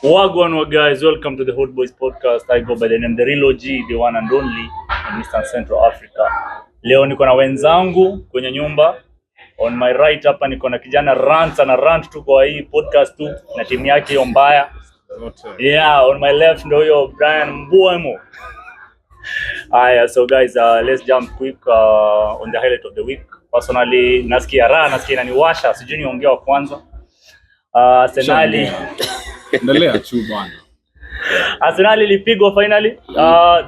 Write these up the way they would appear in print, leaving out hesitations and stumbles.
Wagwan guys, welcome to the HOODBOYZ podcast. I go by the name the real OG, the one and only in Eastern Central Africa. Leo niko na wenzangu kwenye nyumba. On my right hapa niko na kijana rant tu kwa hii podcast tu na timu yake hiyo mbaya. Yeah, on my left ndio huyo Brian Mbuemo. Aya, so guys, let's jump quick on the highlight of the week. Personally, nasikia inaniwasha, sijui niongea wa kwanza. Arsenal Endelea tu bwana. Arsenal ilipigwa finally.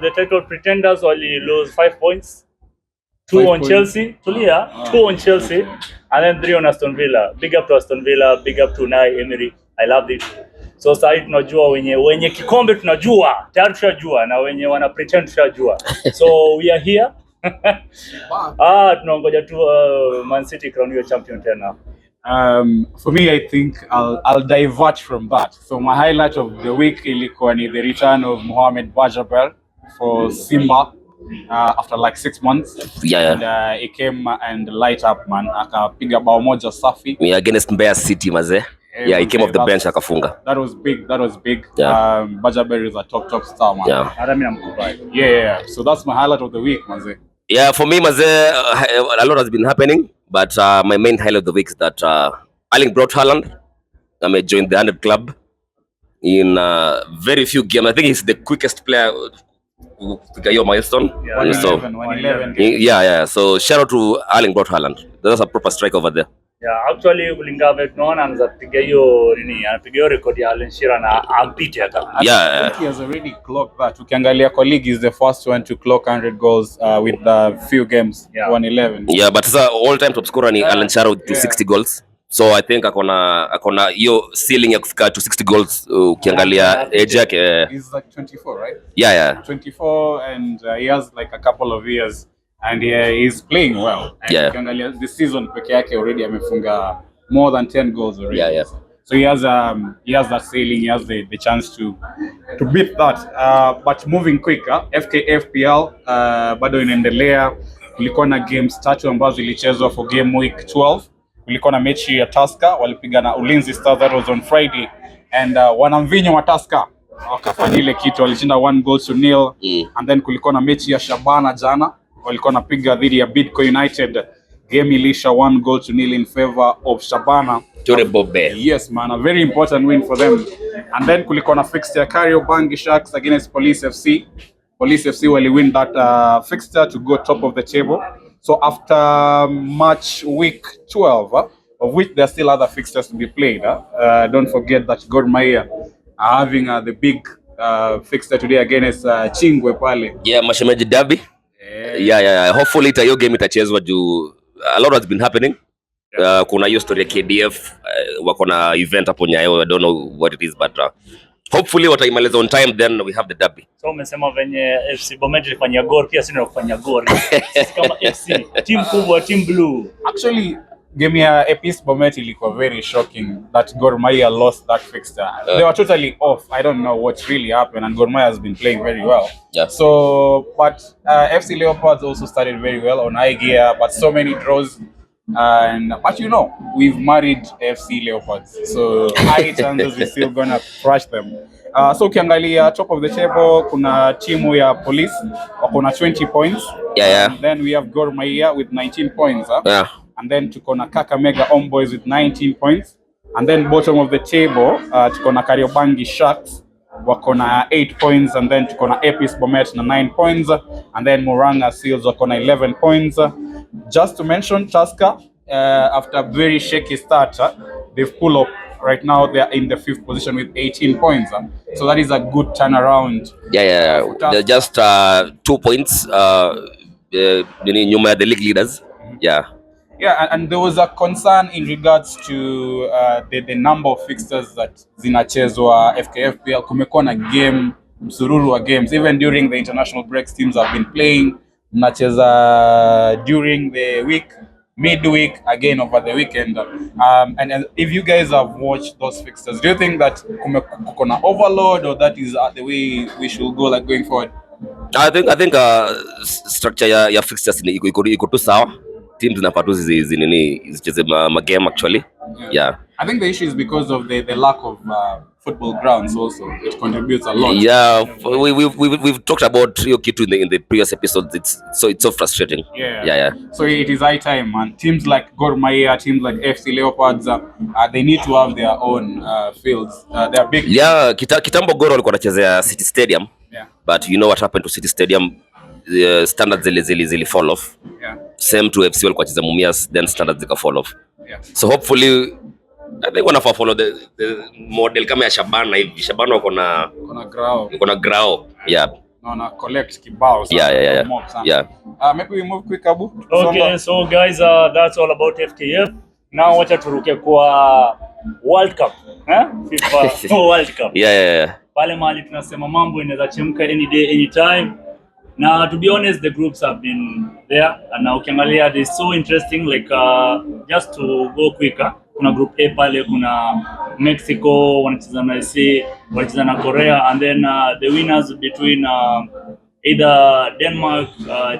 The title pretenders only lose 5 points. 2 on Chelsea. Tulia, 2 on Chelsea and then 3 on Aston Villa. Big up to Aston Villa, big up to Unai Emery. I love it. So sasa tunajua wenye kikombe tunajua, tayari tunajua na wenye wana pretend tunajua. So we are here. Tunangoja tu Man City crown your champion tena. For me, I think I'll divert from that. So my highlight of the week ilikuwa ni the return of Mohamed Bajabel for Simba after like 6 months. Yeah. And he came and light up, man. Akapiga bao moja safi. Yeah, against Mbeya City maze. Yeah, he came off the bench akafunga. That was big. Yeah. Bajabel is a top star, man. Yeah. Hata mimi namkubali. Yeah. So that's my highlight of the week, maze. Yeah, for me maze, a lot has been happening. But my main highlight of the week is that Erling Braut Haaland joined the 100 club in very few games. I think he's the quickest player to get your milestone. Yeah, 111 games. Yeah. So shout out to Erling Braut Haaland. That's a proper strike over there. Yeah, actually kulingana tunaona anapiga hiyo record ya Alan Shearer na ampite hata. Yeah. He has already clocked that. Ukiangalia colleague is the first one to clock 100 goals with the few games, 111. Yeah, but all time top scorer ni Alan Shearer with 260 goals. So I think akona hiyo ceiling ya kufika to 60 goals ukiangalia age yake. He's like 24, right? Yeah. 24 and he has like a couple of years and he's playing well. And ukiangalia this season peke yake already amefunga more than 10 goals already. Yeah. So he has that ceiling, he has the chance to beat that. But moving quicker, FKF PL bado inaendelea. Kulikuwa na games 3 ambazo zilichezwa for game week 12. Kulikuwa na mechi ya Tusker walipiga na Ulinzi Stars, that was on Friday, and wanamvinyo wa Tusker wakafanya ile kitu, walishinda 1-0. And then kulikuwa na mechi ya Shabana jana, walikuwa napiga dhidi ya Bidco United. Game ilisha 1-0 in favor of Shabana. Yes man, a very important win for them. And then kulikuwa na fixture ya Kariobangi Sharks against Police FC. Police FC wali win that fixture to go top of the table. So after match week 12, of which there are still other fixtures to be played, don't forget that Gor Mahia are having the big fixture today against Chingwe pale. Yeah, Mashemeji derby. Yeah. Hopefully hiyo game itachezwa juu a lot has been happening. Kuna hiyo story ya KDF wako na event hapo Nyayo. I don't know what it is, but hopefully wataimaliza on time, then we have the derby. So umesema venye FC Bomet ilifanya Gor, pia sisi tunafanya Gor. Kama FC, team kubwa, team blue. Actually, game ya APS Bomet ilikuwa very shocking that Gor Mahia lost that fixture. They were totally off. I don't know what really happened, and Gor Mahia has been playing very well. Yeah. So, but FC Leopards also started very well on high gear, but so many draws. But we've married FC Leopards, so high chances we're still gonna crush them. So ukiangalia top of the table kuna timu ya Police wako na 20 points. Yeah. And then we have Gor Mahia with 19 points. Yeah. And then tuko na Kakamega HOODBOYZ with 19 points. And then bottom of the table tuko na Kariobangi Sharks wako na 8 points, and then tuko na APS Bomet na 9 points, and then Muranga Seals wako na 11 points. Just to mention Tusker, after a very shaky start, they've pulled up. Right now they are in the 5th position with 18 points. So that is a good turnaround. Yeah. They're just 2 points nyuma ya the league leaders. Yeah, and there was a concern in regards to the number of fixtures that zinachezwa FKF PL. Kumekuwa na game msururu wa games even during the international breaks. Teams have been playing, mnacheza during the week, midweek, again over the weekend. And if you guys have watched those fixtures, do you think that kuko na overload, or that is the way we should go like going forward? I think structure ya fixtures iko tu sawa. Teams zinapatu zicheze magame actually. Yeah. I think the issue is because of the lack of football grounds also. It contributes a lot. Yeah, we've talked about hiyo kitu in the previous episodes. It's so frustrating. Yeah. So it is high time, man. Teams like Gor Mahia, teams like FC Leopards, they need to have their own fields. They are big. Yeah, kitambo Gor walikuwa wanachezea City Stadium. Yeah. But you know what happened to City Stadium? The standards zili fall off. Yeah. Same to FC walikuwa wanacheza Mumias, then standards zika fall off. Yeah. So hopefully I think wanafaa follow the model kama ya Shabana hivi. Shabana wako na grao. Yeah. Na collect kibao sana. Yeah. Maybe we move quick, Abu. Okay, so guys, that's all about FKF. Now wacha turuke kwa World Cup, FIFA World Cup. Yeah. Pale mahali tunasema mambo inaweza chemka any day anytime. Now, to be honest, the groups have been there, and now ukiangalia they so interesting. Like just to go quicker, kuna group A pale, kuna Mexico wanacheza na SA, wanacheza na Korea, and then the winners between either Denmark,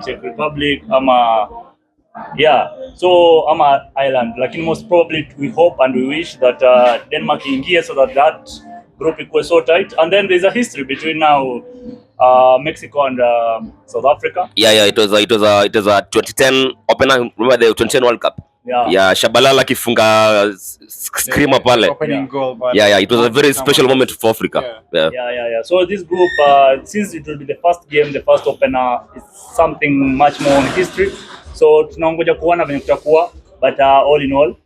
Czech Republic, ama Ireland. Lakini most probably we hope and we wish that Denmark ingie so that group equals so tight, and then there's a history between now Mexico and South Africa. Yeah. It was a 2010 opener. Remember the 2010 World Cup? Yeah. Shabalala kifunga screamer pale. Opening goal. Yeah. It was a very special moment for Africa. Yeah. So this group, since it will be the first game, the first opener, it's something much more in history. So tunaongoja kuona venye kutakuwa, but all in all,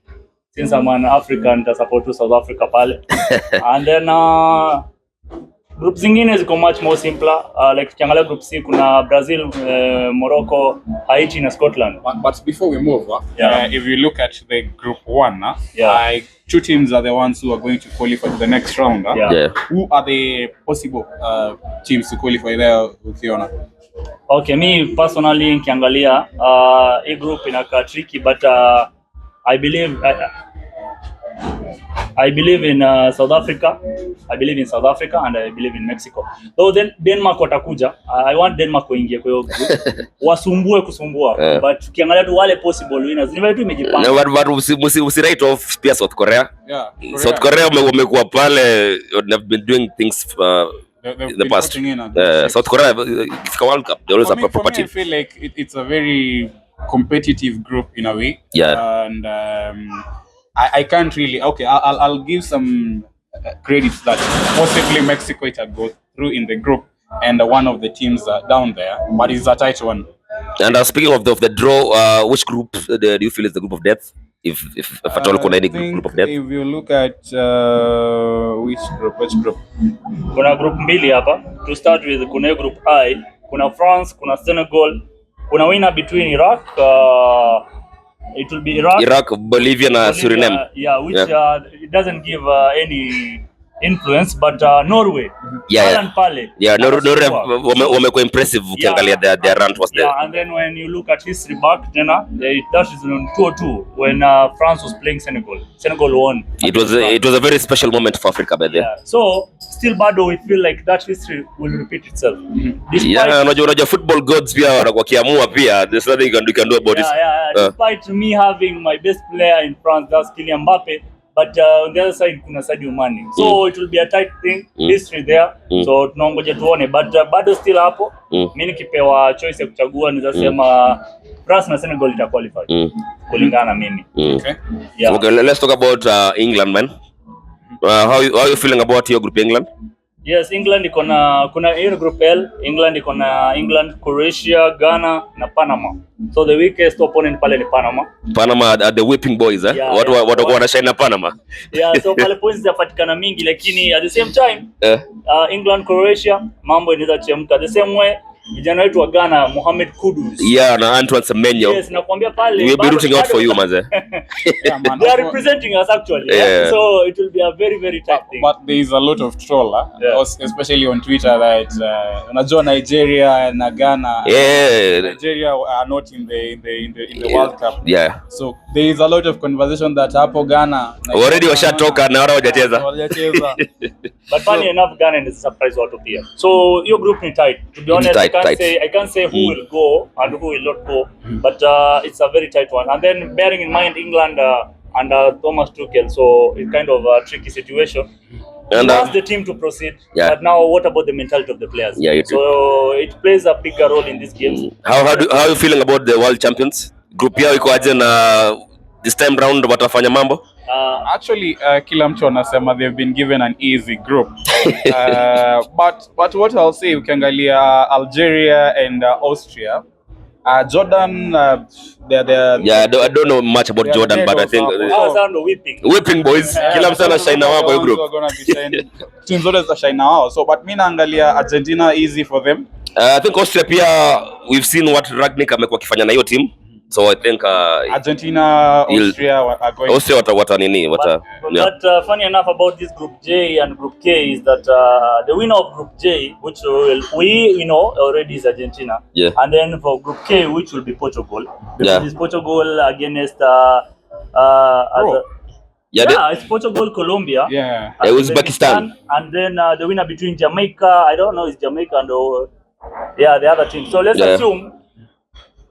since I'm an African, I support to South Africa pale. And then group zingine ziko much more simpler. Like tukiangalia group C kuna Brazil, Morocco, Haiti na Scotland. But before we move, if you look at the group 1, two teams are the ones who are going to qualify to the next round. Who are the possible teams to qualify there, Ukiona? Okay, me personally nikiangalia hii group inakaa tricky, but I believe in South Africa. I believe in South Africa and I believe in Mexico. Though then Denmark watakuja. I want Denmark kuingia kwa hiyo group. Wasumbue kusumbua. But ukiangalia tu wale possible winners, ni vitu imejipanga. No, but usi write off pia South Korea. South Korea wamekuwa pale, they've been doing things in the past. South Korea ikifika World Cup they always have a proper team. I feel like it's a very competitive group in a way. And I can't really. Okay, I'll give some credits that possibly Mexico it had go through in the group, and one of the teams down there, but it's a tight one. And speaking of the draw, which group do you feel is the group of death? If at all, kuna any group of death? If you look at which group? Kuna group mbili hapa. To start with, kuna group I, kuna France, kuna Senegal, kuna winner between Iraq. It will be Iraq, Bolivia, and Suriname. Which it doesn't give any influence, but Norway. Norway wamekuwa impressive ukiangalia their run was there. And then when you look at history back, that is on 2-2 when France was playing Senegal. Senegal won. It was a very special moment for Africa by there. So still bado we feel like that history will repeat itself. Unajua football gods pia wakiamua pia there's nothing you can do about it. Despite me having my best player in France, that's Kylian Mbappe, but on the other side kuna Sadio Mane. So it will be a tight thing, history there. So tunaongoja tuone, but bado still hapo. Mimi nikipewa choice ya kuchagua nizasema France na Senegal ita qualify. Kulingana na mimi. Okay, let's talk about England, man. How you feeling about your group England? Yes, England kuna hiyo group L. England iko na England, Croatia, Ghana na Panama. So the weakest opponent pale ni Panama. Panama are the whipping boys, eh? Watu wanashine na Panama. So pale points zapatikana mingi, lakini at the same time England, Croatia mambo inaweza chemka. The same way vijana wetu wa Ghana, Mohamed Kudus. Na Antoine Semenyo. Yes, nakwambia pale. We'll be rooting out for you, maze. They are representing us actually. So it will be a very, very tight thing. But there is a lot of troll, especially on Twitter, that unajua Nigeria na Ghana. Nigeria are not in the World Cup. So there is a lot of conversation that hapo Ghana already washatoka na wao hawajacheza. But funny enough, Ghana is a surprise watu pia. So your group ni tight. To be honest, I can't say who will go and who will not go, but it's a very tight one. And then bearing in mind England under Thomas Tuchel, so it's kind of a tricky situation. And you asked the team to proceed, yeah. but now what about the mentality of the players? Yeah, you do. So it plays a bigger role in these games. How are you feeling about the world champions? Group yao iko aje na this time round watafanya mambo? Actually, kila mtu anasema they've been given an easy group. But what I'll say, ukiangalia Algeria and Austria, Jordan, Yeah, I don't know much about Jordan, but I think whipping boys. Kila mtu anashine wao kwa group. Teams zote zitashine wao. So but mimi naangalia Argentina easy for them. I think Austria pia we've seen what Ragnick amekuwa akifanya na hiyo team. So I think Argentina, Austria are going. Austria wata nini wata. But funny enough about this Group J and Group K is that the winner of Group J, which we know already is Argentina, yeah. And then for Group K, which will be Portugal, because it's Portugal against it's Portugal, Colombia, it was Uzbekistan, and then the winner between Jamaica. I don't know, is Jamaica and the other team. So let's assume.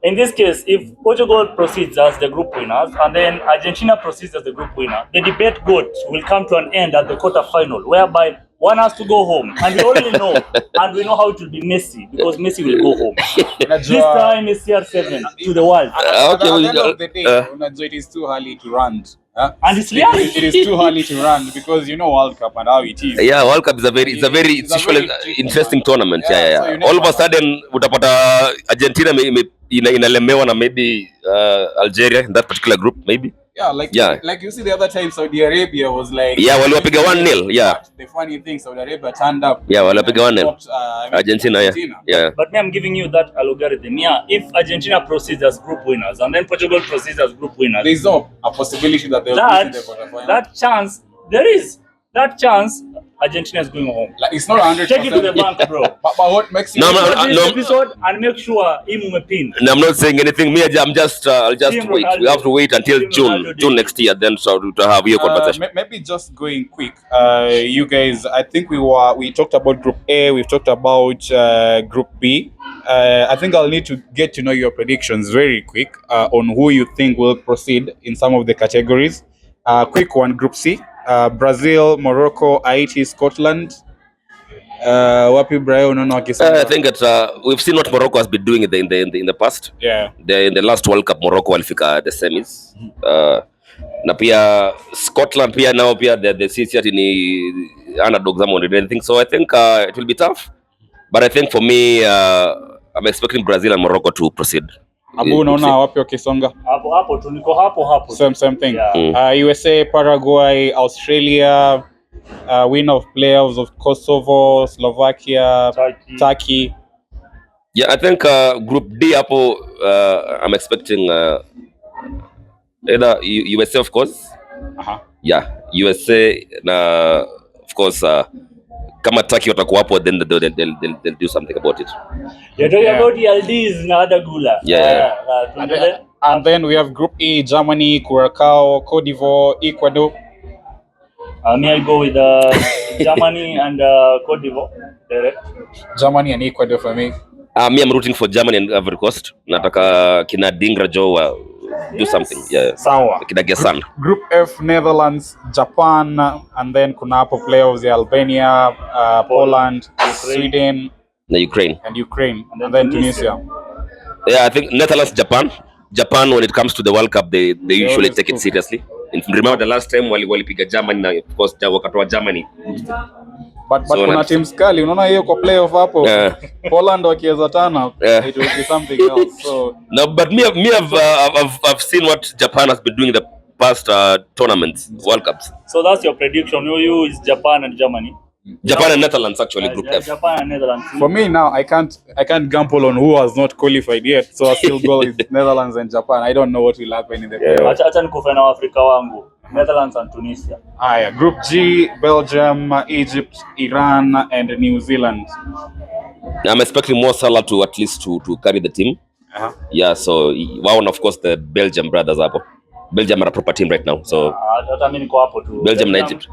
In this case, if Portugal proceeds as the group winners and then Argentina proceeds as the group winner, the debate will come to an end at the quarter-final, whereby one has to go home. And we already know, and we know how it will be Messi, because Messi will go home. This time is CR7 to the world. At the end of the day, it is too early to run. And it's reality. It is too early to run because you know World Cup and how it is. Yeah, World Cup is it's usually interesting tournament. Yeah. So all of a sudden, utapata Argentina inalemewa na maybe Algeria in that particular group, maybe. Like you see the other time Saudi Arabia was like waliwapiga 1-0. Yeah. But the funny thing, Saudi Arabia turned up. Yeah, waliwapiga 1-0. Argentina. Yeah. But me, I'm giving you that algorithm. Yeah, if Argentina proceeds as group winners and then Portugal proceeds as group winners, there's no a possibility that they'll be in the quarterfinal. That chance, there is. That chance, Argentina is going home. Like, it's not 100%. Take it to the bank, bro. but what makes you episode and make sure him pin. No, I'm not saying anything. Me, I'll just wait. We have to wait until June next year, then so to have your conversation. Maybe just going quick. You guys, I think we talked about Group A. We've talked about Group B. I think I'll need to get to know your predictions very quick on who you think will proceed in some of the categories. Quick one, Group C. Brazil, Morocco, Haiti, Scotland. Wapi Brian unaona wakisema? I think that we've seen what Morocco has been doing in the past. Yeah. In the last World Cup, Morocco walifika the semis. Na pia Scotland pia nao pia the CC ni underdogs or anything. So I think it will be tough. But I think for me, I'm expecting Brazil and Morocco to proceed. Abu unaona wapi wakisonga? Hapo tuliko hapo. Same thing. Yeah. USA, Paraguay, Australia, winner of playoffs of Kosovo, Slovakia, Turkey. Yeah, I think Group D hapo I'm expecting either USA of course. Yeah, USA na of course kama Turkey watakuwa hapo, then they'll do something about it. You're talking about the LDs na ada gula. Yeah. And then we have Group E, Germany, Curacao, Cote d'Ivoire, Ecuador. Me, I go with Germany and Cote d'Ivoire. Direct. Germany and Ecuador for me. Me, I'm rooting for Germany and Ivory Coast. Nataka kina Dingra Joe do something. Yeah. Sawa. Kina Gesan. Group F, Netherlands, Japan, and then kuna hapo playoffs ya Albania, Poland, Sweden, Ukraine. And then Tunisia. Yeah, I think Netherlands, Japan, when it comes to the World Cup, they usually take it seriously. Remember the last time walipiga Germany na of course wakatoa Germany. But so kuna teams kali unaona hiyo kwa playoff hapo. Poland wakiweza tana, it will be something else. So no, but me I've seen what Japan has been doing in the past tournaments, World Cups. So that's your prediction. You is Japan and Germany. Japan and Netherlands actually Group F. Japan and Netherlands. For me now, I can't gamble on who has not qualified yet, so I still go with Netherlands and Japan. I don't know what will happen in the playoffs. Acha nikufe na Afrika wangu. Netherlands and Tunisia. Group G, Belgium, Egypt, Iran, and New Zealand. I'm expecting more Salah to at least to carry the team. Yeah, so one of course the Belgium brothers hapo. Belgium are a proper team right now, so Belgium and Egypt.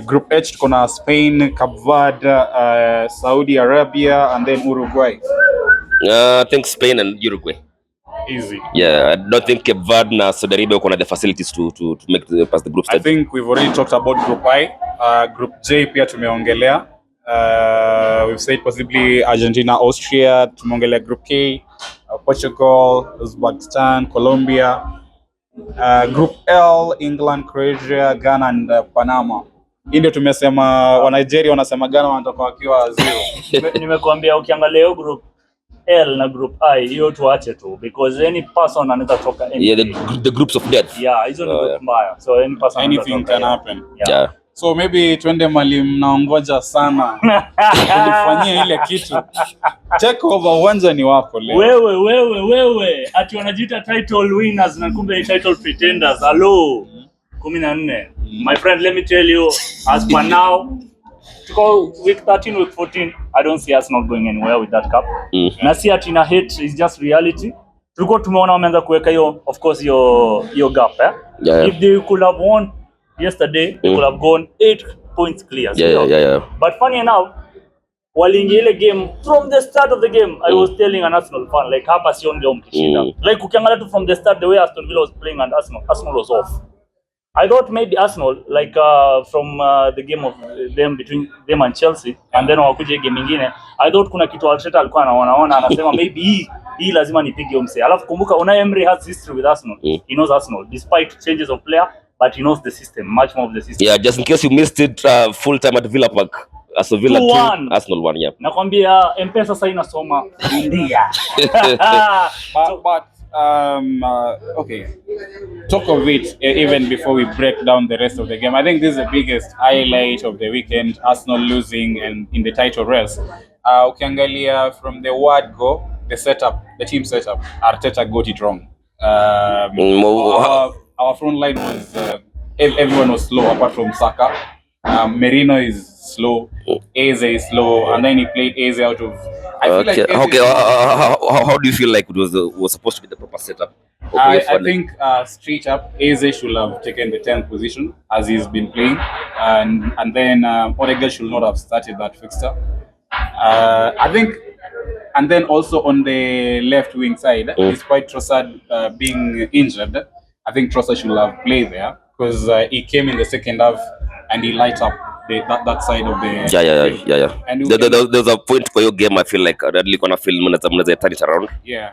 Group H kuna Spain, Cape Verde, Saudi Arabia, and then Uruguay. I think Spain and Uruguay. Easy. Yeah, I don't think Cape Verde na Saudi Arabia wako na the facilities to make the past the group I stage. think we've already talked about Group I. Group J pia tumeongelea. We've said possibly Argentina, Austria. Tumeongelea Group K, Portugal, Uzbekistan, Colombia. Group L, England, Croatia, Ghana and Panama. Hii ndio tumesema wa Nigeria wanasema Ghana wanatoka wakiwa 0. Nimekuambia ukiangalia hiyo group L na group I hiyo tuache tu because any person anaweza toka anything. Yeah, the groups of death. Yeah, hizo ni group mbaya. So any person Anything can happen. Yeah. So maybe twende mali mnaongoja sana. Ulifanyia ile kitu. Take over, uwanja ni wako leo. Wewe ati wanajiita title winners na kumbe ni title pretenders. Hello. 14. My friend, let me tell you, as per now, to go week 13, week 14, I don't see us not going anywhere with that cup. Na si ati na hate, is just reality. Tulikuwa tumeona wameanza kuweka hiyo, of course, hiyo gap. Yeah. If they could have won yesterday, they could have gone 8 points clear. Yeah. But funny enough, waliingia ile game from the start of the game. I was telling an Arsenal fan, like hapa sio ndio mkishinda. Like ukiangalia tu from the start, the way Aston Villa was playing and Arsenal was off. I thought maybe Arsenal, like from the game of them between them and Chelsea, and then wakuja game nyingine, I thought kuna kitu Arteta alikuwa anaona anasema maybe hii lazima nipige umse. Alafu kumbuka Unai Emery has history with Arsenal. He knows Arsenal despite changes of player, but he knows the system, much more of the system. Yeah, just in case you missed it, full time at Villa Park. Aston Villa 2, Arsenal 1, yeah. Nakwambia M-Pesa sasa inasoma India. But okay, talk of it even before we break down the rest of the game. I think this is the biggest highlight of the weekend, Arsenal losing and in the title race. Ukiangalia from the word go, the team setup, Arteta got it wrong. Our front line was everyone was slow apart from Saka. Merino is slow, Eze is slow, and then he played Eze out of. I feel like how do you feel like it was supposed to be the proper setup? I think straight up, Eze should have taken the 10th position as he's been playing, and then Odegaard should not have started that fixture. I think, and then also on the left wing side, despite Trossard being injured, I think Trossard should have played there because he came in the second half and he light up that side of the yeah. And there's a point for your game. I feel like really gonna feel mnaweza turn it around. Yeah.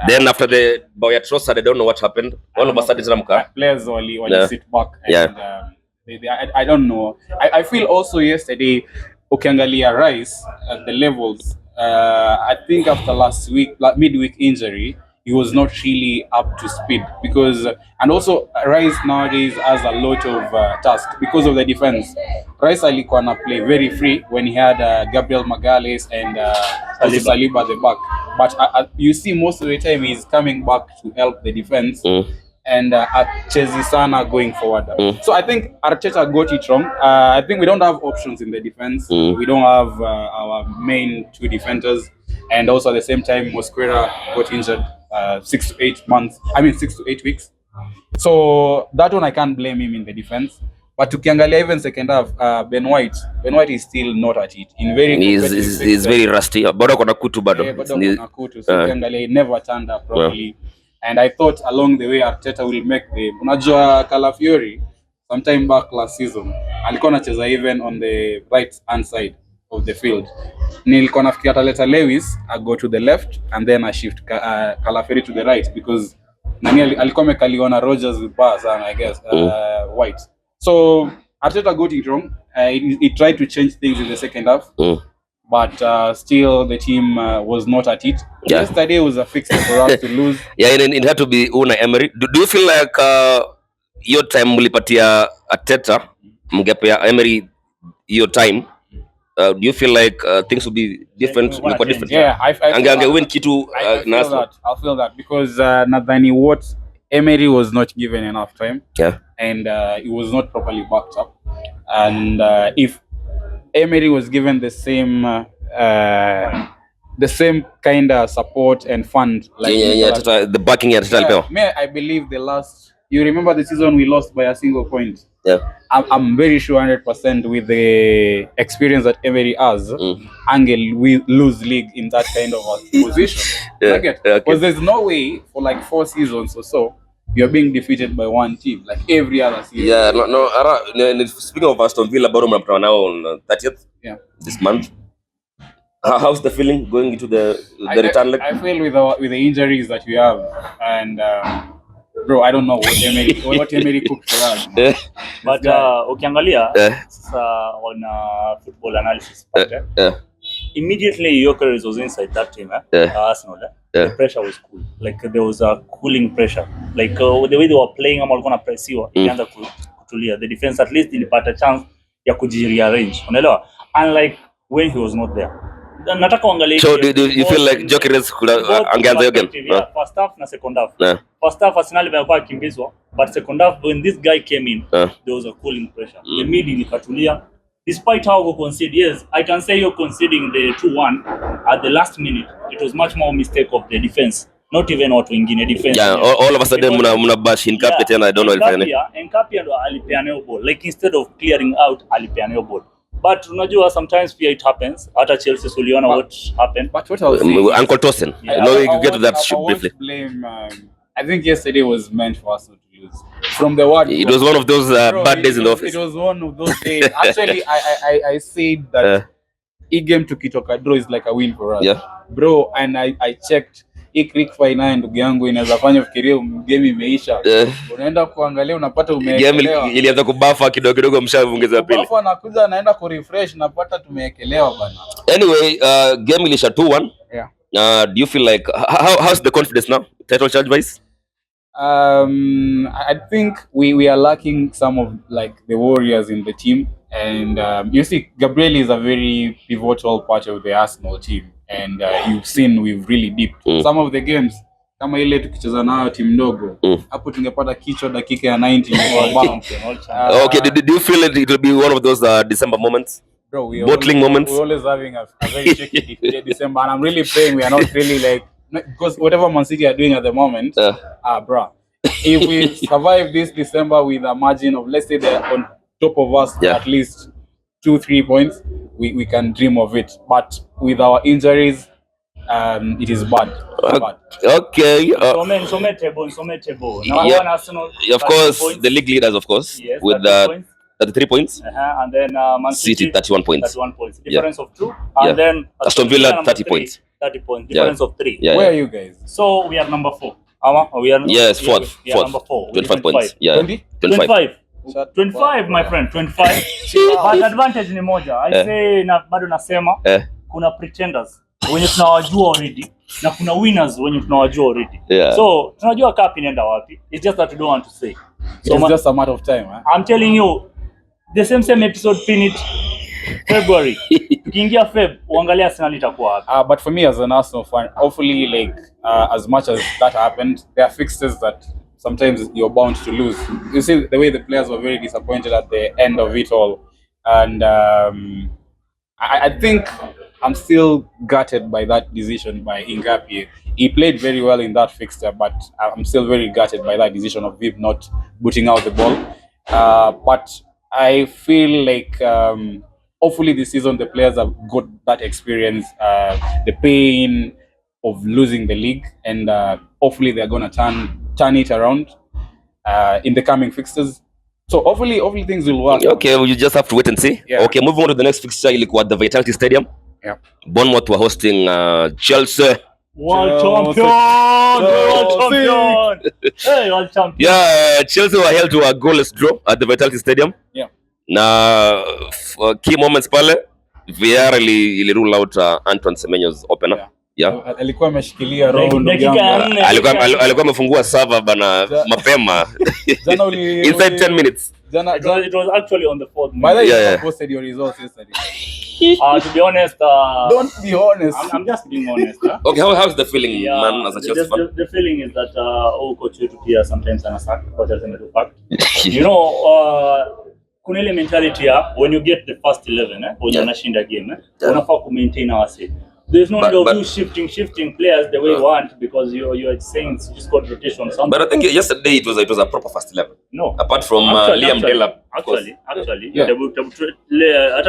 Then after the Boya Trossard, I don't know what happened. All of a sudden, players only sit back. And, I don't know. I feel also yesterday, ukiangalia Rice at the levels. I think after last week, midweek injury, he was not really up to speed because, and also Rice nowadays has a lot of tasks because of the defense. Rice alikuwa na play very free when he had Gabriel Magalhaes and Saliba at the back. But you see most of the time he's coming back to help the defense and Chelsea Sana going forward. So I think Arteta got it wrong. I think we don't have options in the defense. We don't have our main two defenders. And also at the same time, Mosquera got injured 6 to 8 weeks. So that one I can't blame him in the defense. But ukiangalia even second half, Ben White is still not at it. He's very rusty. Bado kuna kutu bado. Kuna kutu. So ukiangalia he never turned up properly. And I thought along the way Arteta will make the. Unajua Calafiori sometime back last season alikuwa anacheza even on the right hand side of the field. Nilikuwa nafikiria ataleta Lewis go to the left and then shift Calafiori to the right because nani alikuwa amekaliwa na Rodgers with bars and I guess White. So Arteta got it wrong. He tried to change things in the second half. But still the team was not at it. Yesterday was a fixture for us to lose. Yeah, it had to be Unai Emery. Do you feel like your time mlipatia Arteta, mngepea Emery your time? Do you feel like things will be different? Yeah, I feel that because nadhani what Emery was not given enough time. Yeah. And he was not properly backed up. And if Emery was given the same kind of support and fund like the backing at I believe you remember the season we lost by a single point. I'm very sure 100% with the experience that Emery has, Angel will lose league in that kind of a position. Because there's no way for like 4 seasons or so you're being defeated by one team like every other season. No. Speaking of Aston Villa, bottom up now on 30th. This month. How's the feeling going into the return leg? I feel with the injuries that we have, and bro, I don't know what Emery cooked for us. But ukiangalia on football analysis immediately Gyökeres was inside that team Arsenal the pressure was cool, like there was a cooling pressure, like the way they were playing ama walikuwa na pressiwa ilianza kutulia, the defense at least ilipata chance ya kujirearrange, unaelewa, unlike when he was not there. Nataka uangalie. So do you feel like Gyökeres could angeanza again? First half na second half. First half Arsenal walikuwa kimbizwa, but second half when this guy came in there was a cooling pressure. The mid ilikatulia. Despite how we concede, yes, I can say you're conceding the 2-1 at the last minute. It was much more mistake of the defense, not even watu wengine defense. Yeah, all of a sudden muna bash in Nkapia tena, I don't know if Nkapia ndo alipeana ball, like instead of clearing out alipeana ball. But unajua sometimes fear it happens. Hata Chelsea uliona what happened. But what I was saying, Uncle Tosin. No, you get to that briefly. Blame. I think yesterday was meant for us to lose. From the word, it was one of those bad days in the office. It was one of those days. Actually, I said that a game to kitoka draw is like a win for us. Yeah. Bro, and I checked. Click finance ndugu yangu inaweza fanya fikiria game imeisha. Unaenda kuangalia unapata umeekelewa. Game ilianza kubafa kidogo mshaongeza pili. Bafa anakuja anaenda ku refresh napata tumeekelewa bana. Anyway, game ilisha 2-1. Yeah. Do you feel like how's the confidence now? Title charge wise? I think we are lacking some of like the warriors in the team, and you see Gabriel is a very pivotal part of the Arsenal team, and you've seen we've really dipped some of the games kama ile tukicheza nayo timu ndogo hapo tungepata kichwa dakika ya 90. Okay, do you feel it will be one of those December moments? Bro, bottling moments. We're always having a very tricky December, and I'm really praying we are not really like, because whatever Man City are doing at the moment, bro, if we survive this December with a margin of, let's say they're on top of us at least 2-3 points, we can dream of it. But with our injuries, it is bad. Okay. So table. Now Arsenal, of course, points. The league leaders, of course, yes, with 33 points. And then Man City 31 points. 31 points. Difference of 2. And then Aston Villa 30 points. 30 points. Difference of 3. Where are you guys? So we are number 4. We are fourth. We are number 4. 25 points. 25, my friend. 25. But advantage ni moja. I say bado nasema kuna pretenders wenye tunawajua already na kuna winners wenye tunawajua already. So tunajua cup inaenda wapi. It's just that we don't want to say. So it's just a matter of time. I'm telling you, the same episode pin it February. Tukiingia Feb, uangalia Arsenal itakuwa wapi. But for me as an Arsenal fan, hopefully like as much as that happened, there are fixtures that sometimes you're bound to lose. You see the way the players were very disappointed at the end of it all, and I think I'm still gutted by that decision by Nkapia. He played very well in that fixture, but I'm still very gutted by that decision of him not booting out the ball. But I feel like hopefully this season the players have got that experience, the pain of losing the league, and hopefully they're gonna turn it around in the coming fixtures. So hopefully things will work. Okay, well, you just have to wait and see. Okay, moving on to the next fixture, ilikuwa at the Vitality Stadium. Bournemouth were hosting Chelsea. World champion! Hey, world champion! Yeah, Chelsea were held to a goalless draw at the Vitality Stadium. Na key moments pale, VR ili rule out Antoine Semenyo's opener. Alikuwa ameshikilia round alikuwa amefungua server bana mapema. Inside 10 minutes. It was actually on the 4th minute. By the way, you posted your results yesterday. To be honest, don't be honest. I'm just being honest. Okay, how's the feeling, man, as a Chelsea fan? The feeling is that coach wetu pia sometimes anasack kwa Chelsea to fact. You know, kuna ile mentality ya when you get the first 11 when unashinda game unafaa ku maintain ourselves. There's no need of you shifting players the way you want, because you're saying you squad rotation or something. But I think yesterday it was a proper first 11. No. Apart from Liam Delap. Actually, hata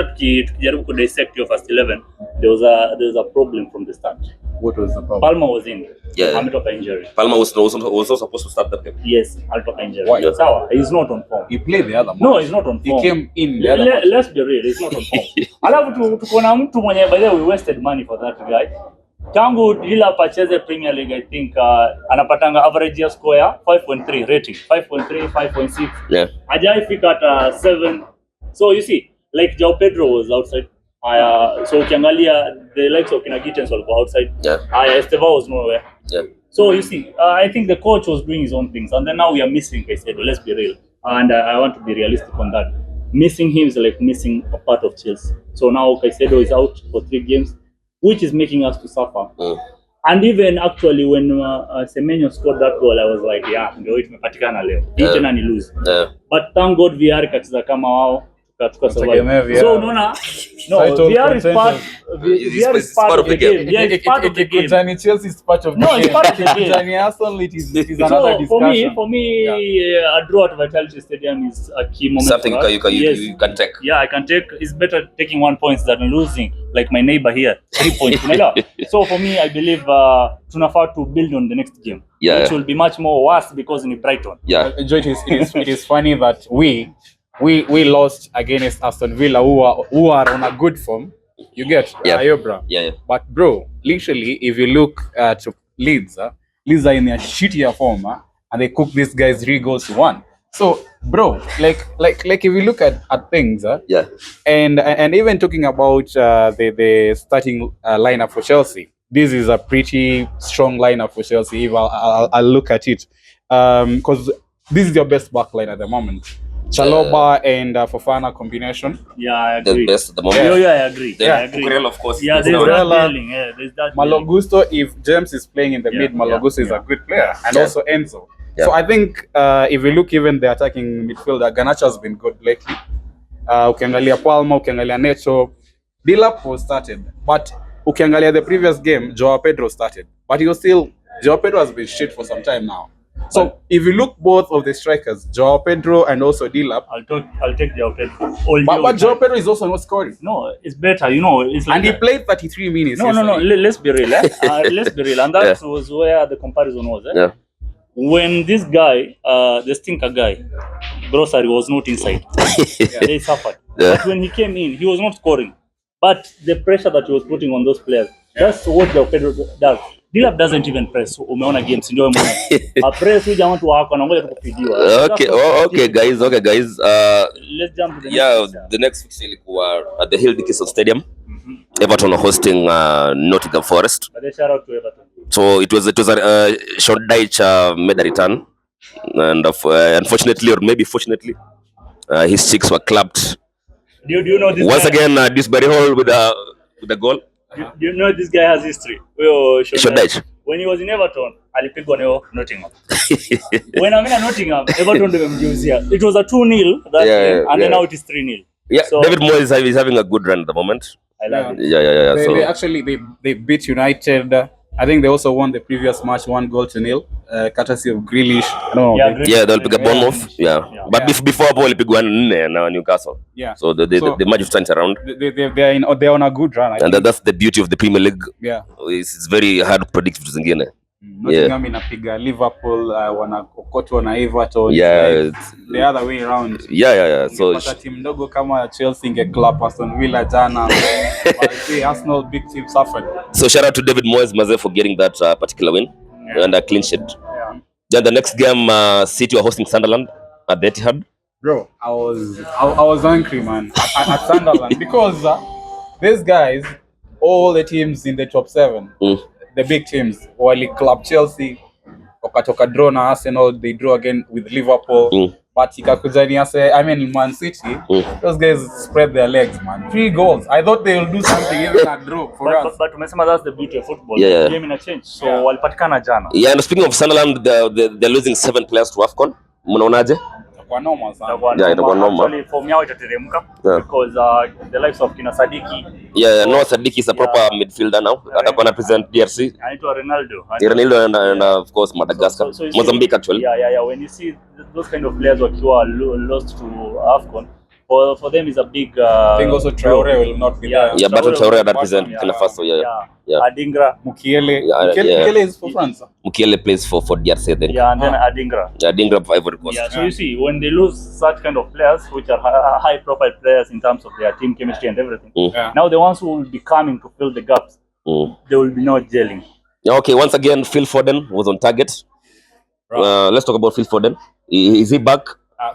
tukijaribu ku dissect your first 11, there was a problem from the start. What was the problem? Palmer was in. Yeah. Ametoka injury. Palmer was not supposed to start the game. Yes, ametoka injury. Why? Sawa, he's not on form. He played the other match. No, he's not on form. He came in the other match. Let's be real, he's not on form. Alafu tuko na mtu mwenye, by the way, we wasted money for that guy. Tangu ila pacheze Premier League, I think anapatanga average ya score ya 5.3 rating, 5.3, 5.6. Yeah. Hajaifika hata 7. So you see, like João Pedro was outside. So ukiangalia the likes of Kina Gittens walikuwa outside. Yeah. Estevao was nowhere. Yeah. So you see, I think the coach was doing his own things, and then now we are missing Caicedo. Let's be real, and I want to be realistic on that. Missing him is like missing a part of Chelsea. So now Caicedo is out for 3 games, which is making us to suffer. And even actually when Semenyo scored that goal, I was like, yeah, ndio tumepatikana leo. Tena ni lose. But thank God VR kacheza kama wao. So unaona, no, VR is part of the game. Yeah, it's part of the game. Chelsea is part of the game. No, it's part of the game. Arsenal, it is another discussion. For me, a draw at Vitality Stadium is a key moment. Something for us. you can take. Yeah, I can take. It's better taking 1 point than losing, like my neighbor here, 3 points. So for me, I believe tunafaa to build on the next game, which will be much more worse because in Brighton. Yeah. It is funny that we lost against Aston Villa, who are on a good form. You get bro. Yeah. But bro, literally, if you look at Leeds are in a shittier form, and they cook these guys 3 goals to 1. So, bro, like if you look at things, and even talking about the starting lineup for Chelsea, this is a pretty strong lineup for Chelsea. If I'll look at it, because this is your best back line at the moment. Chalobah and Fofana combination. Yeah, I agree. The best at the moment. Yeah, I agree. I agree. Kukurela, of course. Yeah, there's that feeling. Yeah, there's that. Malo Gusto, if James is playing in the mid, Malo Gusto is a good player, and also Enzo. So I think if we look even the attacking midfielder, Garnacho has been good lately. Ukiangalia Palma, ukiangalia Neto, Delap was started, but ukiangalia the previous game, João Pedro started, but João Pedro has been shit for some time now. So if you look both of the strikers, João Pedro and also Delap, I'll take João Pedro. But João Pedro is also not scoring. No, it's better. It's like, and he played 33 minutes. No. Let's be real. Let's be real, and that was where the comparison was. Yeah. When this guy, the stinker guy, Grocery was not inside. They suffered. But when he came in, he was not scoring. But the pressure that he was putting on those players, that's what João Pedro does. Delap doesn't even press. Umeona games ndio umeona. A press huyu jamaa tu wako anangoja kupigiwa. Okay guys. Let's jump to the next. The next fixture ilikuwa at the Hill Dickinson Stadium. Everton are hosting Nottingham Forest. Shout out to Everton. So it was Sean Dyche made a return, and unfortunately, or maybe fortunately, his cheeks were clapped. Do you know this once guy? Again? This Barry Hall with a goal. Do you know this guy has history? Sean Dyche. When he was in Everton, alipigwa na Nottingham. When I'm in Nottingham, Everton ndimemgeuzia. It was a 2-0 that game, and then now it is 3-0. Yeah, so, David Moyes is having a good run at the moment. I love it. Yeah. They actually beat United. I think they also won the previous match 1-0, courtesy of Grealish. They'll pick a Bournemouth. But before Paul pick 1 now Newcastle. Yeah. So the match is turned around. They're on a good run. And that's the beauty of the Premier League. Yeah. It's very hard to predict vitu zingine. Nottingham inapiga Liverpool, wanakokotwa na Everton. It's the other way around. Yeah. So team ndogo kama Chelsea ingeclap Aston Villa jana. But Arsenal big team suffered. So shout out to David Moyes Maze for getting that particular win and a clean sheet. Yeah. Then the next game, City are hosting Sunderland at the Etihad. Bro, I was angry, man, at Sunderland because these guys, all the teams in the top 7. The big teams, while club Chelsea, wakatoka draw na Arsenal, they draw again with Liverpool. But Man City, those guys spread their legs, man. 3 goals. I thought they will do something even a draw for us. But umesema that's the beauty of football. Yeah. The game in a change. So walipatikana jana. Yeah, and speaking of Sunderland, they're losing 7 players to AFCON. Mnaonaje? itakuwa noma sana. itakuwa noma. Actually form yao itateremka because the likes of kina Sadiki. No, Sadiki is a proper midfielder now. Atakuwa na present DRC. Anaitwa Ronaldo. And of course Madagascar. So Mozambique actually. When you see those kind of players wakiwa lost to AFCON, for them is a big I think also Traore will not be there. But Traore represent Burkina Faso. Adingra. Mukiele is for France. Mukiele plays for DRC then. And then Adingra. Adingra for Ivory Coast. So you see, when they lose such kind of players, which are high profile players in terms of their team chemistry and everything, now the ones who will be coming to fill the gaps, they will be not gelling. Okay, once again, Phil Foden was on target. Let's talk about Phil Foden. Is he back?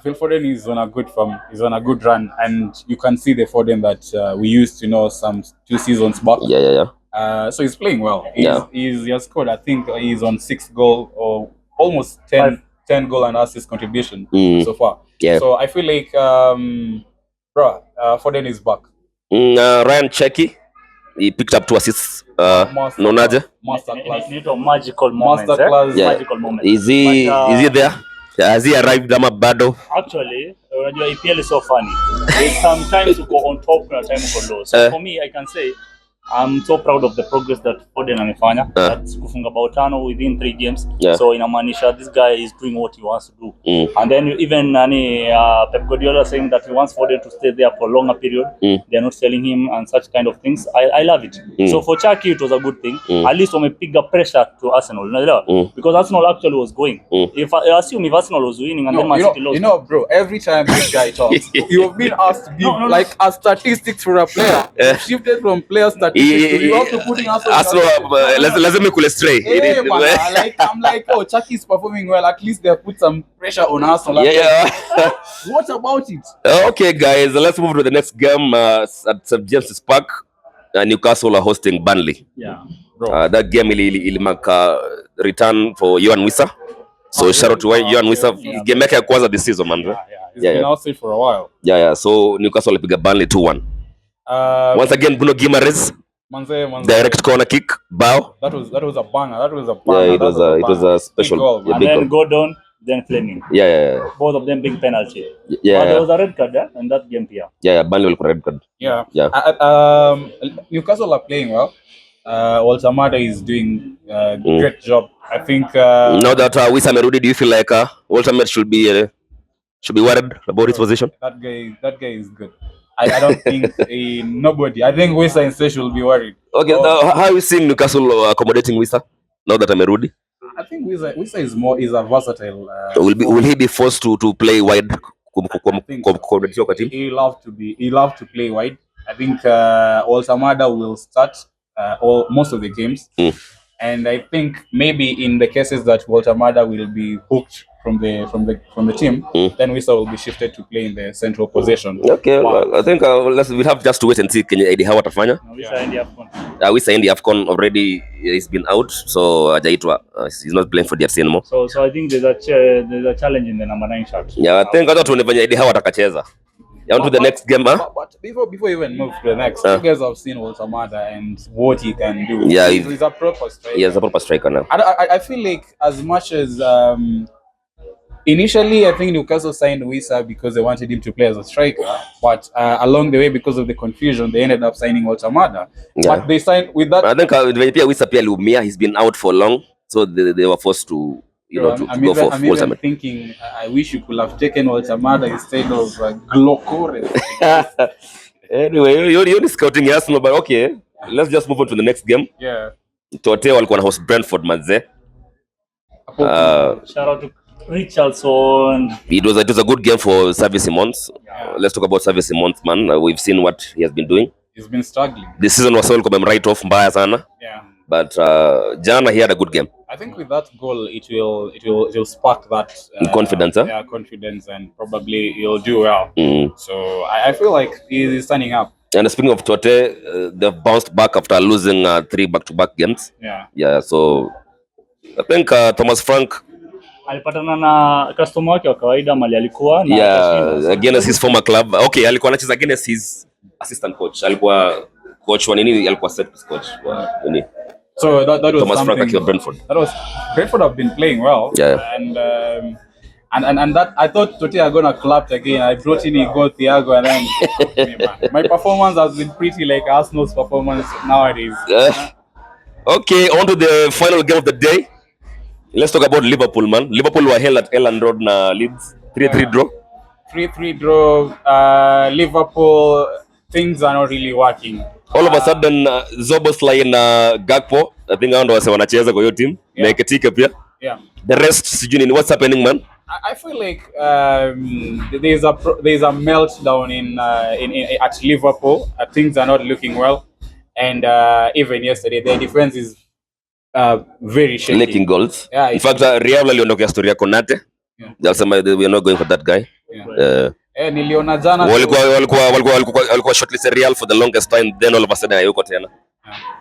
Phil Foden is on a good form. He's on a good run, and you can see the Foden that we used to know some 2 seasons back. So he's playing well. He has scored. I think he's on 6 goal or almost 10 goal and assist contribution so far. So I feel like Foden is back. Ryan Cherki, he picked up 2 assists. Nonaje? Magical moment. Magical moment. Is he there? Has he arrived ama bado? Actually, EPL is so funny. Sometimes you go on top and sometimes you go low. So for me, I can say I'm so proud of the progress that Foden amefanya. That's kufunga bao 5 within 3 games. So inamaanisha this guy is doing what he wants to do. And then even Pep Guardiola saying that he wants Foden to stay there for a longer period. They're not selling him and such kind of things. I love it. So for Cherki it was a good thing. At least wamepiga pressure to Arsenal. Because Arsenal actually was going. If I assume if Arsenal was winning and then Man City lost. Bro, every time this guy talks, you've been asked to give like a statistics for a player. Shifted from players that you have to put in lazima kule stray. I'm like, oh, Cherki is performing well. At least they put some pressure on Arsenal. What about it? Okay, guys, let's move to the next game at St. James's Park. Newcastle are hosting Burnley. That game will mark return for Yohan Wissa. So shout out to Yohan Wissa. Game yake ya kwanza this season, man. He's been outside for a while. So Newcastle piga Burnley 2-1. Once again, Bruno Guimaraes, direct corner kick, bow. That was a banger. It was a special goal. And then Gordon, then Fleming. Both of them big penalty. But there was a red card in that game here. Burnley will red card. Newcastle are playing well. Walter Mada is doing a great job. I think now that Wissa amerudi, do you feel like Walter Mada should be worried about his position? That guy is good. I don't think nobody. I think Wissa instead will be worried. Okay, how are you seeing Newcastle accommodating Wissa now that amerudi? I think Wissa is a versatile. Will he be forced to play wide? He'll have to play wide. I think Walter Mada will start most of the games, and I think maybe in the cases that Walter Mada will be hooked from the team, then Wissa will be shifted to play in the central position. Okay, well, I think we'll have just to wait and see Kenya Eddie how atafanya. Wissa in the AFCON already. He's been out, so hajaitwa. He's not playing for DRC anymore. So I think there's a challenge in the number 9 shirt. I think hata tuone Eddie how atakacheza. On to the next game, But before we even move to the next, you guys have seen Walter Mada and what he can do. He's a proper striker. He's a proper striker now. I feel like as much as initially, I think Newcastle signed Wissa because they wanted him to play as a striker, but along the way, because of the confusion, they ended up signing Walter Mada. But they signed with that. I think Wissa pia aliumia. He's been out for long, so they were forced to go for Walter Mada. Thinking, I wish you could have taken Walter Mada instead of Glokore. Anyway, you're scouting Arsenal, but okay, let's just move on to the next game. Tote walikuwa na host Brentford manze. Shout out to Richardson. It was a good game for Xavi Simons. Let's talk about Xavi Simons, man. We've seen what he has been doing. He's been struggling. This season was all come right off mbaya sana. But jana he had a good game. I think with that goal it will spark that confidence. Confidence, and probably he'll do well. So I feel like he's standing up. And speaking of Tote, they've bounced back after losing 3 back-to-back games. So I think Thomas Frank alipatana na customer wake wa kawaida mali alikuwa na against his former club. Okay, alikuwa anacheza against his assistant coach. Alikuwa coach wa nini? Alikuwa set piece coach wa nini? So that was Thomas Frank at Brentford. Brentford have been playing well. And And that I thought Totti are gonna clap again. I brought in Igor Thiago, and then my performance has been pretty like Arsenal's performance nowadays. Okay, on to the final game of the day. Let's talk about Liverpool, man. Liverpool were held at Elland Road na Leeds. 3-3 draw. 3-3 draw. Liverpool, things are not really working. All of a sudden, Zoboslai na Gakpo, I think hao ndo wase wanacheza kwa hiyo team. Na Ekitike pia. Yeah. The rest, sijui nini, what's happening, man? I feel like there's a meltdown in at Liverpool. Things are not looking well, and even yesterday their defense is very shaky. Leaking goals. Yeah, in fact, Real aliondokea story ya Konate. They'll we are not going for that guy. Niliona jana walikuwa shortlisted Real for the longest time, then all of a sudden hayuko tena.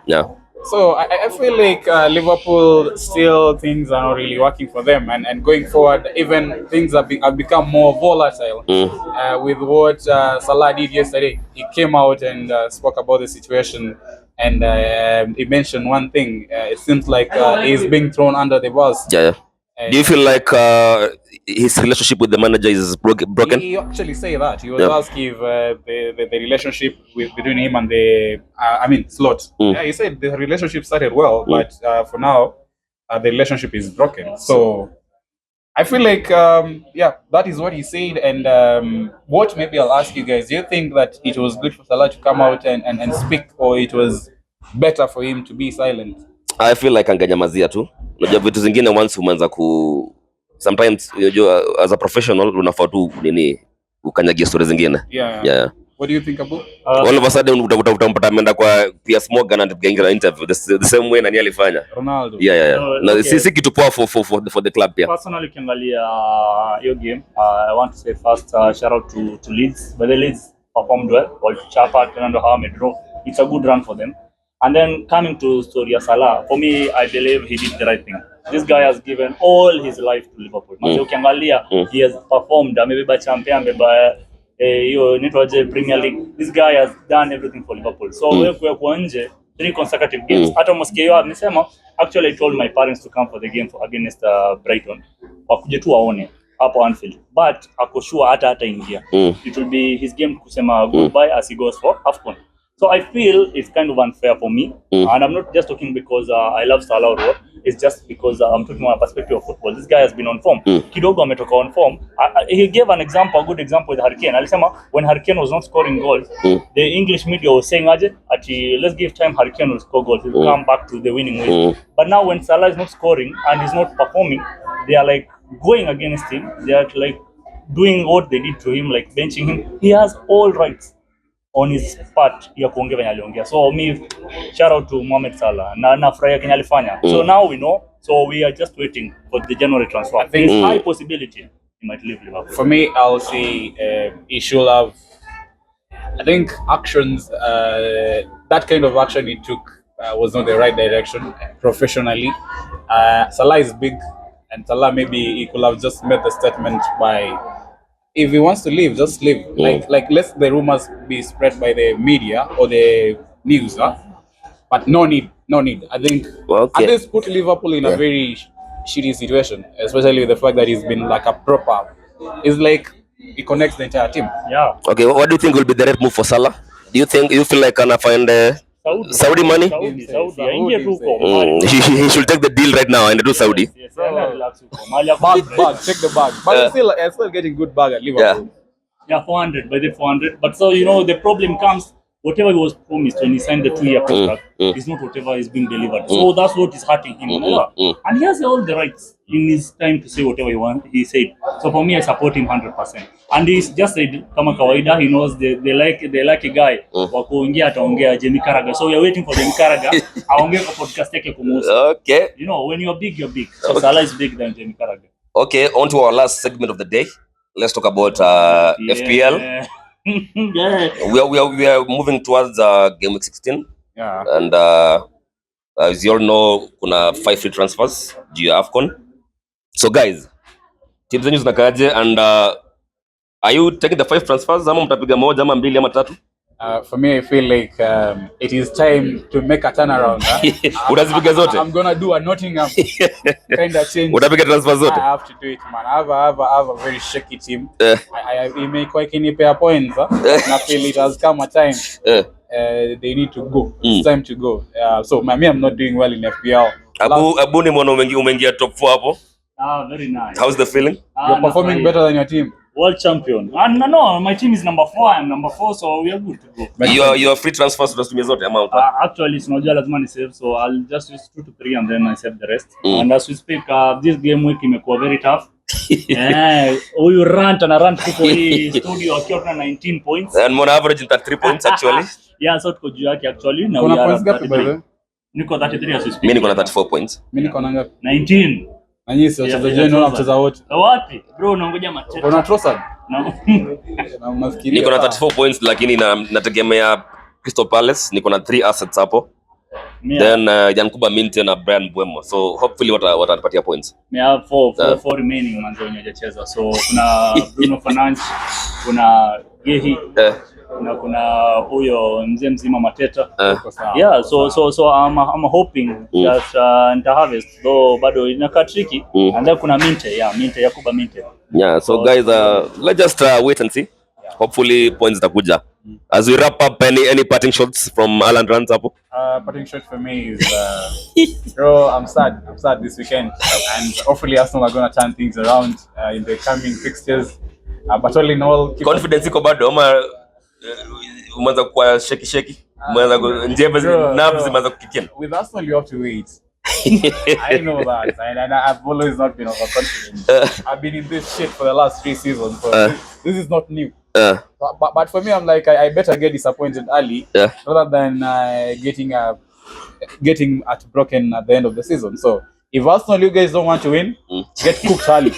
Yeah. So I feel like Liverpool still things are not really working for them, and going forward, even things have become more volatile. With what Salah did yesterday, he came out and spoke about the situation, and he mentioned one thing. It seems like he's being thrown under the bus. Yeah. Do you feel like his relationship with the manager is broken? He actually said that. He was asked if the relationship between him and the Slot. Yeah, he said the relationship started well, but for now the relationship is broken. So I feel like that is what he said. And what maybe I'll ask you guys: do you think that it was good for Salah to come out and speak, or it was better for him to be silent? I feel like anganyamazia tu. Unajua vitu zingine once umeanza sometimes unajua as a professional unafaa tu nini ukanyagia stories zingine. Yeah. What do you think about? All of a sudden utampata ameenda kwa Piers Morgan and getting an interview the same way nani alifanya. Ronaldo. Yeah. Na si kitu poa for the club pia. Personally ukiangalia hiyo game, I want to say first shout out to Leeds. But the Leeds performed well. Walichapa tena ndo hawa draw. It's a good run for them. And then coming to story of Salah, for me, I believe he did the right thing. This guy has given all his life to Liverpool. Ukiangalia, he has performed. Amebeba champion, amebeba Premier League. This guy has done everything for Liverpool. So wewe kwa nje 3 consecutive games. Hata msikia amesema, actually I told my parents to come for the game against Brighton. Wakuje tu waone hapo Anfield. But ako sure hata ingia. It will be his game kusema goodbye as he goes for AFCON. So I feel it's kind of unfair for me, and I'm not just talking because I love Salah. It's just because I'm talking from a perspective of football. This guy has been on form. Kidogo ametoka on form. He gave a good example with Hurricane. Alisema when Hurricane was not scoring goals, the English media was saying, let's give time Hurricane will score goals. He'll come back to the winning ways. But now when Salah is not scoring and he's not performing, they are like going against him. They are like doing what they did to him, like benching him. He has all rights on his part ya kuongea venye aliongea. So me shout out to Mohamed Salah na nafurahia Kenya alifanya. So now we know, so we are just waiting for the January transfer. I think high possibility he might leave Liverpool. For me, I'll say he should have, I think actions, that kind of action he took was not the right direction professionally. Salah is big, and Salah maybe he could have just made the statement by, if he wants to leave, just leave. Like let the rumors be spread by the media or the news, but no need. I think at least put Liverpool in a very shitty situation, especially with the fact that he's been like a proper. It's like he connects the entire team. Yeah. Okay, what do you think will be the right move for Salah? Do you feel like can I find Saudi money? Saudi. He should take the deal right now and do Saudi. Yes. Bag, check the bag. But he's still getting good bag at Liverpool. Yeah, 400, by the 400. But so the problem comes, whatever he was promised when he signed the 2-year contract is not whatever is being delivered. So that's what is hurting him. And he has all the rights in his time to say whatever he said. So for me, I support him 100%. And he's just said, kama kawaida, he knows they like a guy wa kuongea ataongea Jamie Carragher. So we are waiting for Jamie Carragher aongee kwa podcast yake kumuhusu. Okay. When you are big, you're big. So Salah is big than Jamie Carragher. Okay, on to our last segment of the day. Let's talk about FPL. We are moving towards game week 16. Yeah. And as you all know, kuna 5 free transfers juu ya AFCON. So guys, teams zenyu zinakaaje, and are you taking the 5 transfers ama mtapiga moja ama mbili ama tatu? For me, I feel like it is time to make a turnaround. Utazipiga zote? I'm gonna do a Nottingham kind of change. Utapiga transfer zote? I have to do it, man. I have a very shaky team. I imekuwa ikinipea points. I feel it has come a time. They need to go. It's time to go. So me, I'm not doing well in FPL. Abu ni mwana umeingia top 4 hapo. Very nice. How's the feeling? You're performing better than your team. World champion. No, my team is number 4. I'm number 4, so we are good to go. Your free transfers utatumia zote ama actually tunajua lazima ni save, so I'll just use 2 to 3 and then I save the rest. And as we speak, this game week imekuwa very tough. Huyu rant tuko hii studio akiwa na 19 points. And more average 33 points actually. Yeah, so tuko juu yake actually na we are at niko 33 as we speak. Mimi niko na 34 points. Mimi niko na ngapi? 19. Na nyinyi sio wachezaji wenu mcheza wote. Wapi? Bro, unaongoja matete. Una Trossard? No. Na unafikiria. Niko na 34 points lakini nategemea Crystal Palace, niko na 3 assets hapo. Then Yankuba Minte na Brian Mbeumo. So hopefully watatupatia points. Me have 4 remaining manzo wenye hajacheza. So kuna Bruno Fernandes, kuna Gehi, na kuna huyo mzee mzima Mateta. Yeah, so I'm hoping that nita harvest, though bado inakaa tricky. And then kuna Minte, Yakuba Minte. Yeah, so guys, let's just wait and see. Hopefully points zitakuja. As we wrap up, any parting shots from Alan Rans hapo? Parting shot for me is bro, I'm sad this weekend, and hopefully Arsenal are going to turn things around in the coming fixtures. But all in all, confidence iko bado ama umeanza kuwa shaky umeanza njebe nerves zimeanza kukikia. With Arsenal you have to wait. I know that, and I've always not been overconfident. I've been in this shit for the last 3 seasons, so this is not new. But for me, I'm like, I better get disappointed early rather than getting broken at the end of the season. So if Arsenal, you guys don't want to win, get cooked early.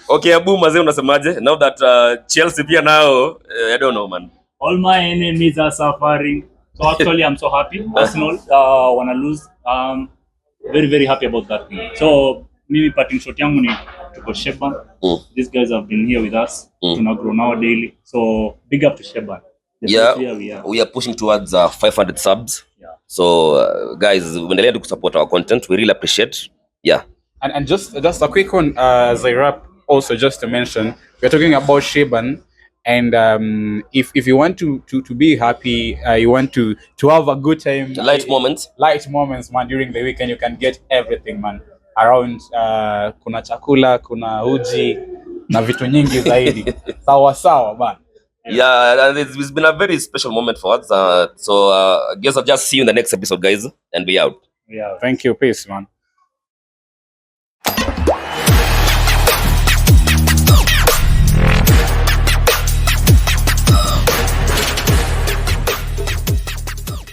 Okay, Abu Maze, unasemaje? Now that Chelsea pia now, I don't know, man. All my enemies are suffering. So actually, I'm so happy. Arsenal wanna lose. Very, very happy about that. So mimi parting shot yangu ni tuko Sheban. These guys have been here with us. Tuna grow now daily. So big up to Sheban. We are pushing towards 500 subs. So guys, endelea to support our content. We really appreciate. And just a quick one as I wrap. Also, just to mention, we're talking about Sheban. And if you want to be happy, you want to have a good time, light moments, man, during the weekend, you can get everything, man. Around kuna chakula, kuna uji na vitu nyingi zaidi. Sawa man. Yeah, and it's been a very special moment for us. So I guess I'll just see you in the next episode, guys, and be out. Yeah, thank you, peace, man.